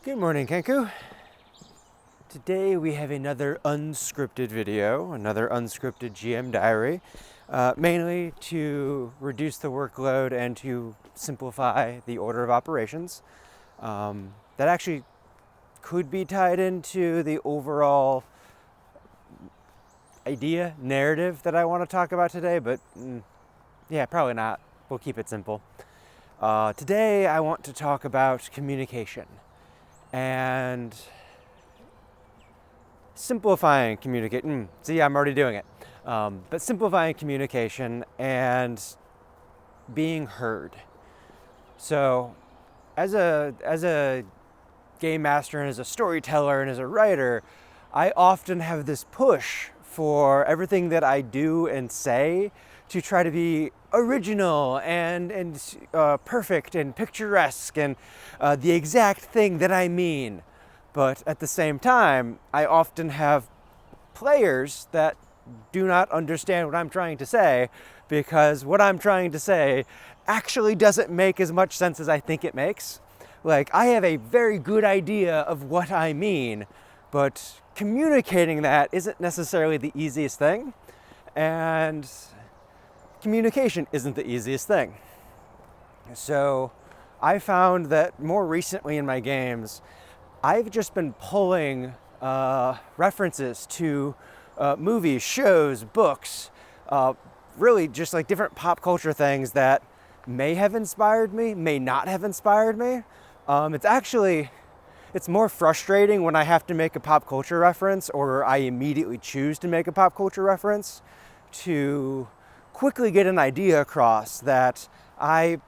Good morning, Kenku. Today we have another unscripted video, another unscripted GM diary, mainly to reduce the workload and to simplify the order of operations. That actually could be tied into the overall idea, narrative that I want to talk about today, but yeah, probably not. We'll keep it simple. Today I want to talk about communication and simplifying communication. See, I'm already doing it. But simplifying communication and being heard. So, as a game master and as a storyteller and as a writer, I often have this push for everything that I do and say to try to be original and perfect and picturesque and the exact thing that I mean. But at the same time, I often have players that do not understand what I'm trying to say, because what I'm trying to say actually doesn't make as much sense as I think it makes. Like, I have a very good idea of what I mean, but communicating that isn't necessarily the easiest thing, and communication isn't the easiest thing. So I found that more recently in my games, I've just been pulling references to movies, shows, books, really just like different pop culture things that may have inspired me, may not have inspired me. It's more frustrating when I have to make a pop culture reference, or I immediately choose to make a pop culture reference, to quickly get an idea across that I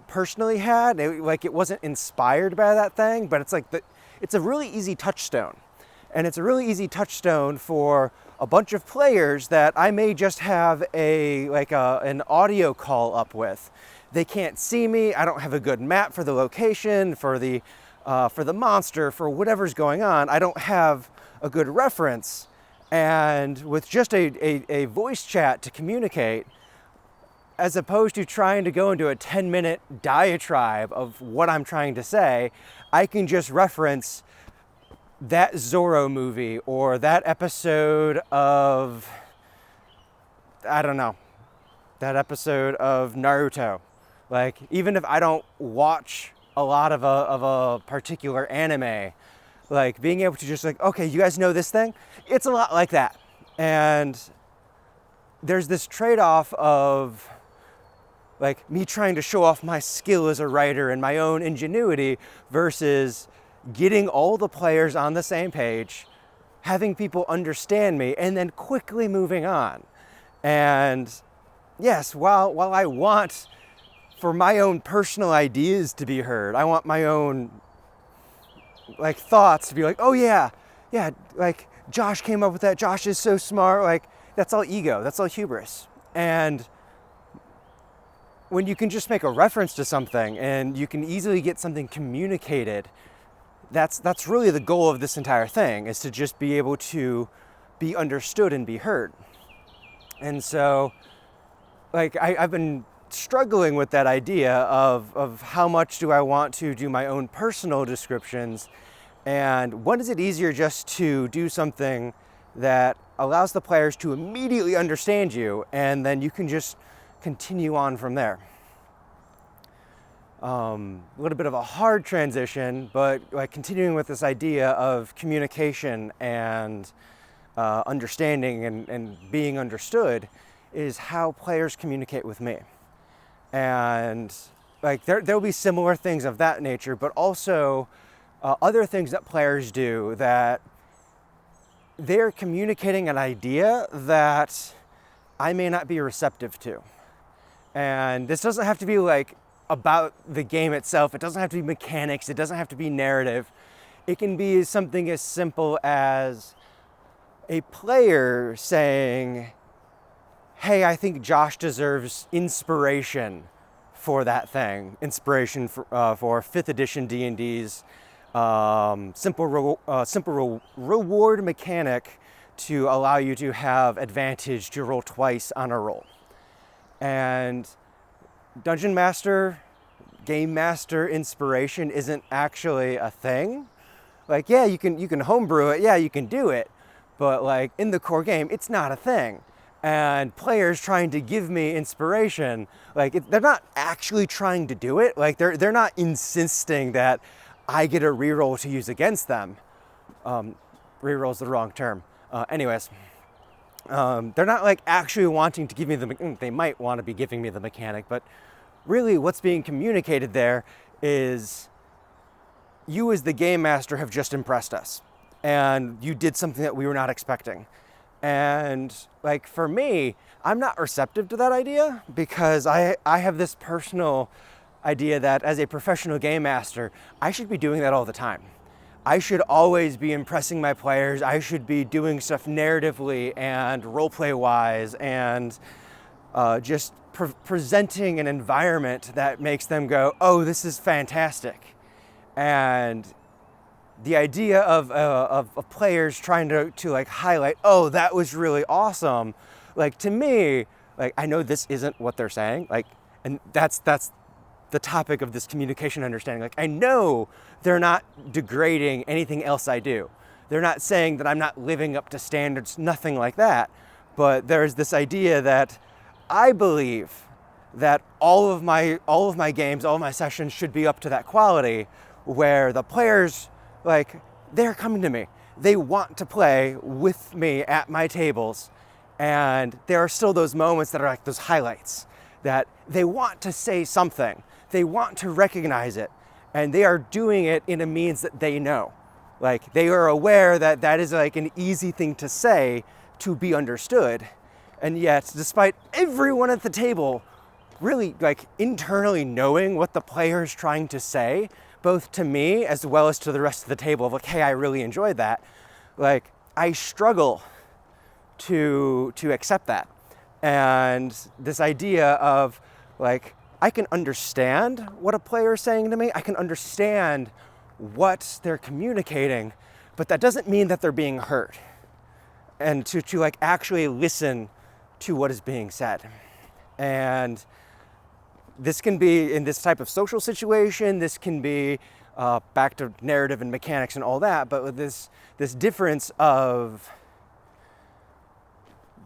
personally had. It wasn't inspired by that thing, but it's a really easy touchstone. And it's a really easy touchstone for a bunch of players that I may just have an audio call up with. They can't see me. I don't have a good map for the location, for the monster, for whatever's going on. I don't have a good reference. And with just a voice chat to communicate, as opposed to trying to go into a 10-minute diatribe of what I'm trying to say, I can just reference that Zorro movie or that episode of, I don't know, that episode of Naruto. Like, even if I don't watch a lot of a particular anime, like being able to just okay, you guys know this thing? It's a lot like that. And there's this trade-off of me trying to show off my skill as a writer and my own ingenuity versus getting all the players on the same page, having people understand me, and then quickly moving on. And yes, while I want for my own personal ideas to be heard, I want my own thoughts to be oh yeah, Josh came up with that, Josh is so smart, that's all ego, that's all hubris. And when you can just make a reference to something and you can easily get something communicated, that's really the goal of this entire thing, is to just be able to be understood and be heard. And so I've been struggling with that idea of how much do I want to do my own personal descriptions, and when is it easier just to do something that allows the players to immediately understand you, and then you can just continue on from there. A little bit of a hard transition, but continuing with this idea of communication and understanding and being understood is how players communicate with me. And there'll be similar things of that nature, but also other things that players do that they're communicating an idea that I may not be receptive to. And this doesn't have to be about the game itself. It doesn't have to be mechanics. It doesn't have to be narrative. It can be something as simple as a player saying, hey, I think Josh deserves inspiration for that thing. Inspiration for 5th edition D&D's simple reward mechanic to allow you to have advantage to roll twice on a roll. And Dungeon Master, Game Master inspiration isn't actually a thing. Like, yeah, you can homebrew it, yeah, you can do it, but like in the core game, it's not a thing. And players trying to give me inspiration, like they're not actually trying to do it. Like they're not insisting that I get a reroll to use against them. Reroll's the wrong term. Anyways, they're not like actually wanting to give me they might want to be giving me the mechanic, but really what's being communicated there is you as the game master have just impressed us and you did something that we were not expecting. And like for me, I'm not receptive to that idea because I have this personal idea that as a professional game master, I should be doing that all the time. I should always be impressing my players. I should be doing stuff narratively and roleplay wise and just presenting an environment that makes them go, oh, this is fantastic. And the idea of players trying to like highlight, oh, that was really awesome. Like to me, like I know this isn't what they're saying. Like, and that's the topic of this communication understanding. Like I know they're not degrading anything else I do. They're not saying that I'm not living up to standards, nothing like that. But there's this idea that I believe that all of my games, all of my sessions should be up to that quality where the players, like, they're coming to me. They want to play with me at my tables. And there are still those moments that are like those highlights that they want to say something. They want to recognize it. And they are doing it in a means that they know. Like they are aware that that is like an easy thing to say to be understood. And yet, despite everyone at the table really like internally knowing what the player is trying to say, both to me as well as to the rest of the table of like, hey, I really enjoyed that. Like I struggle to accept that. And this idea of like, I can understand what a player is saying to me. I can understand what they're communicating, but that doesn't mean that they're being heard. And to like actually listen to what is being said. And this can be in this type of social situation, this can be back to narrative and mechanics and all that, but with this difference of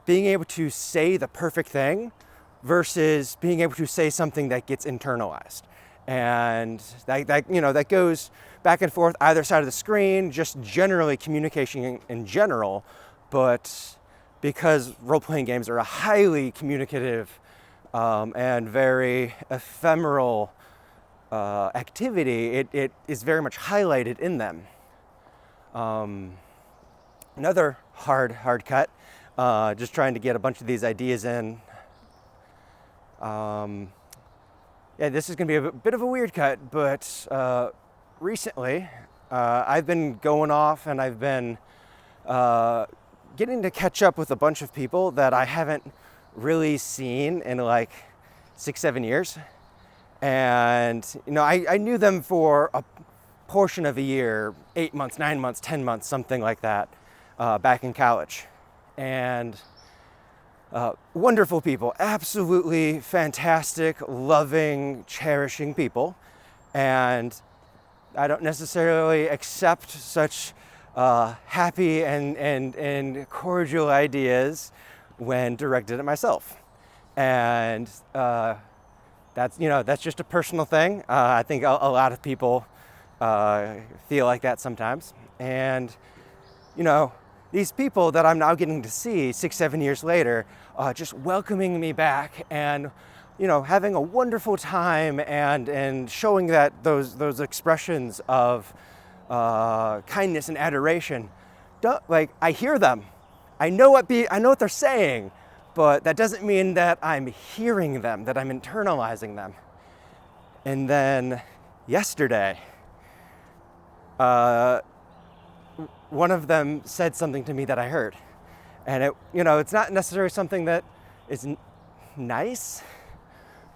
being able to say the perfect thing versus being able to say something that gets internalized. And that goes back and forth either side of the screen, just generally communication in general, but because role-playing games are a highly communicative and very ephemeral activity, it is very much highlighted in them. Another hard cut, just trying to get a bunch of these ideas in. Yeah, this is going to be a bit of a weird cut, but recently I've been going off and I've been getting to catch up with a bunch of people that I haven't really seen in like 6-7 years. And, you know, I knew them for a portion of a year, 8 months, 9 months, 10 months, something like that, back in college. And wonderful people, absolutely fantastic, loving, cherishing people. And I don't necessarily accept such happy and cordial ideas when directed at myself. And that's just a personal thing. I think a lot of people feel like that sometimes. And, you know, these people that I'm now getting to see 6-7 years later, just welcoming me back and, you know, having a wonderful time and showing that those expressions of kindness and adoration, I hear them. I know what they're saying, but that doesn't mean that I'm hearing them, that I'm internalizing them. And then yesterday, one of them said something to me that I heard. And it's not necessarily something that is nice,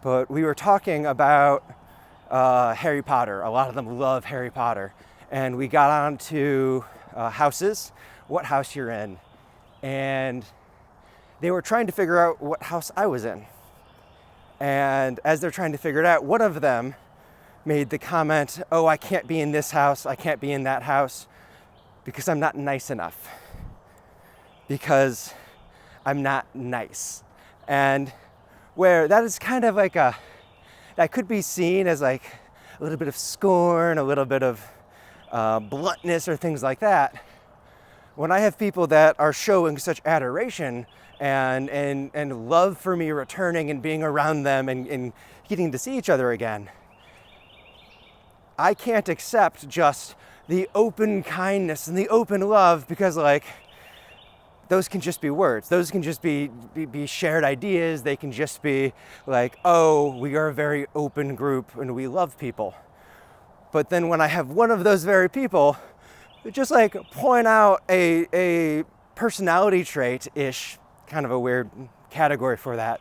but we were talking about Harry Potter. A lot of them love Harry Potter. And we got on to houses, what house you're in. And they were trying to figure out what house I was in. And as they're trying to figure it out, one of them made the comment, oh, I can't be in this house, I can't be in that house. because I'm not nice enough, because I'm not nice. And where that is kind of like that could be seen as like a little bit of scorn, a little bit of bluntness or things like that. When I have people that are showing such adoration and love for me returning and being around them and getting to see each other again, I can't accept just the open kindness and the open love, because like those can just be words. Those can just be shared ideas. They can just be like, oh, we are a very open group and we love people. But then when I have one of those very people just like point out a personality trait-ish, kind of a weird category for that,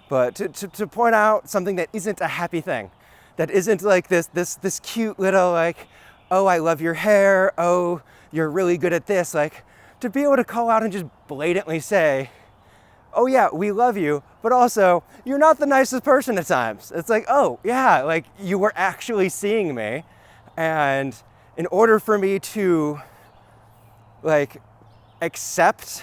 but to point out something that isn't a happy thing, that isn't like this cute little like, oh, I love your hair, oh, you're really good at this, like to be able to call out and just blatantly say, oh yeah, we love you, but also you're not the nicest person at times. It's like, oh yeah, like you were actually seeing me, and in order for me to like accept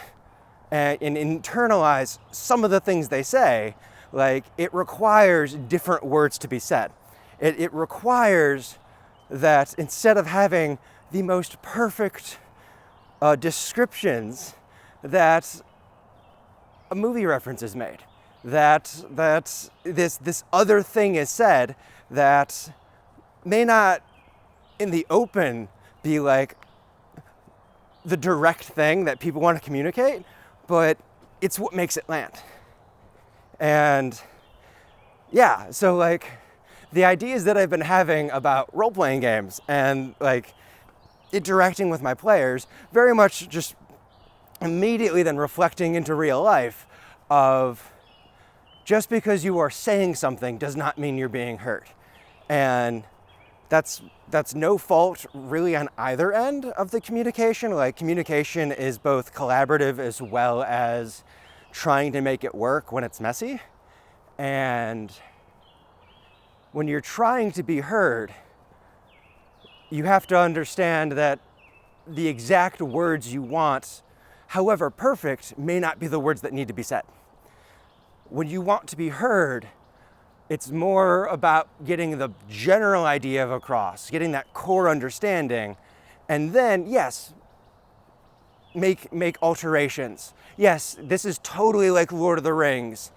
and internalize some of the things they say, like it requires different words to be said. It requires that instead of having the most perfect descriptions, that a movie reference is made, that this other thing is said that may not in the open be like the direct thing that people want to communicate, but it's what makes it land. And yeah, so like the ideas that I've been having about role-playing games and like interacting with my players, very much just immediately then reflecting into real life of just because you are saying something does not mean you're being heard. And that's no fault really on either end of the communication. Like communication is both collaborative as well as trying to make it work when it's messy. And when you're trying to be heard, you have to understand that the exact words you want, however perfect, may not be the words that need to be said. When you want to be heard, it's more about getting the general idea across, getting that core understanding, and then, yes, make alterations. Yes, this is totally like Lord of the Rings,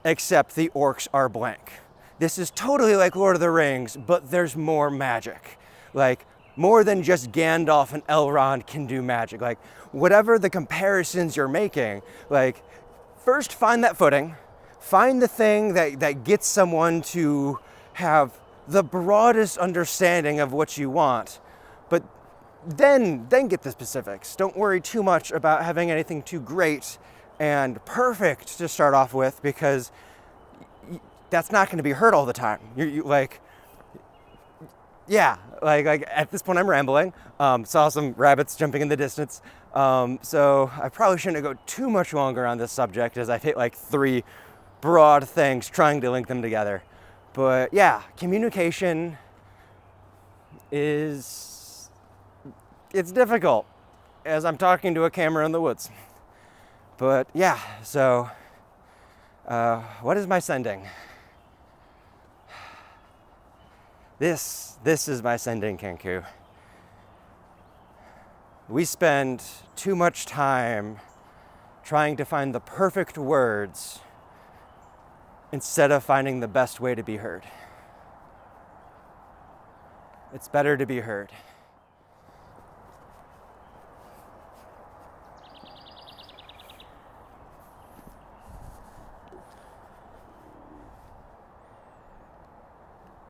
except the orcs are blank. This is totally like Lord of the Rings, but there's more magic. Like, more than just Gandalf and Elrond can do magic. Like, whatever the comparisons you're making, like, first find that footing, find the thing that gets someone to have the broadest understanding of what you want, but then get the specifics. Don't worry too much about having anything too great and perfect to start off with, because that's not going to be heard all the time. You like, yeah, like at this point I'm rambling. Saw some rabbits jumping in the distance. So I probably shouldn't go too much longer on this subject, as I've hit like 3 broad things trying to link them together. But yeah, communication it's difficult as I'm talking to a camera in the woods. But yeah, so what is my sending? This is my SendingKenku. We spend too much time trying to find the perfect words instead of finding the best way to be heard. It's better to be heard.